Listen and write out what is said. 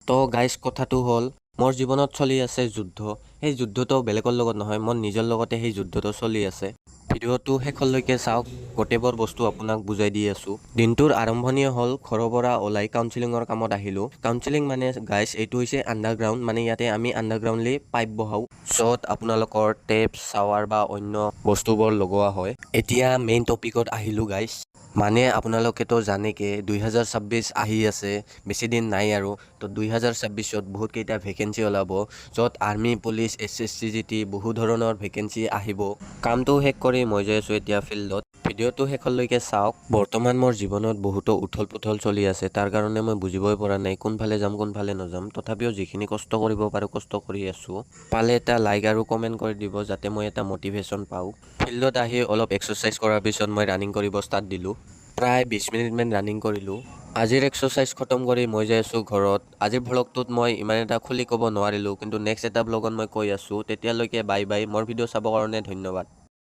তো গাইজ কথাটো হ'ল মোৰ জীৱনত চলি আছে যুদ্ধ। সেই যুদ্ধটো বেলেগৰ লগত নহয়, মোৰ নিজৰ লগতে সেই যুদ্ধটো চলি আছে। ভিডিঅ'টো শেষলৈকে চাওক, গোটেইবোৰ বস্তু আপোনাক বুজাই দি আছোঁ। দিনটোৰ আৰম্ভণি হ'ল ঘৰৰ পৰা ওলাই কাউন্সিলিঙৰ কামত আহিলোঁ। কাউন্সিলিং মানে গাইজ এইটো হৈছে আণ্ডাৰগ্ৰাউণ্ড, মানে ইয়াতে আমি আণ্ডাৰগ্ৰাউণ্ডলি পাইপ বহাওঁ, য'ত আপোনালোকৰ টেপ শ্বাৱাৰ বা অন্য বস্তুবোৰ লগোৱা হয়। এতিয়া মেইন টপিকত আহিলোঁ গাইজ। মানে আপোনালোকেতো জানেকে 2026 আহি আছে, বেছি দিন নাই আৰু। তো 2026ত বহুত কেইটা ভেকেঞ্চি ওলাব, য'ত আৰ্মি, পুলিচ, SSCGT বহু ধৰণৰ ভেকেঞ্চি আহিব। কামটো শেষ কৰি মই যাই আছোঁ এতিয়া ফিল্ডত। ভিডিঅ'টো শেষলৈকে চাওক। বৰ্তমান মোৰ জীৱনত বহুতো উথল পুথল চলি আছে, তাৰ কাৰণে মই বুজিবই পৰা নাই কোনফালে যাম কোনফালে নাযাম। তথাপিও যিখিনি কষ্ট কৰিব পাৰোঁ কষ্ট কৰি আছোঁ। পালে এটা লাইক আৰু কমেণ্ট কৰি দিব, যাতে মই এটা মটিভেশ্যন পাওঁ। ফিল্ডত আহি অলপ এক্সাৰচাইজ কৰাৰ পিছত মই ৰানিং কৰিব ষ্টাৰ্ট দিলোঁ। প্ৰায় 20 মিনিটমান ৰানিং কৰিলোঁ। আজিৰ এক্সাৰচাইজ খতম কৰি মই যাই আছোঁ ঘৰত। আজিৰ ভ্লগটোত মই ইমান এটা খুলি ক'ব নোৱাৰিলোঁ, কিন্তু নেক্সট এটা ভ্লগত মই কৈ আছোঁ। তেতিয়ালৈকে বাই বাই। মোৰ ভিডিঅ' চাবৰ কাৰণে ধন্যবাদ।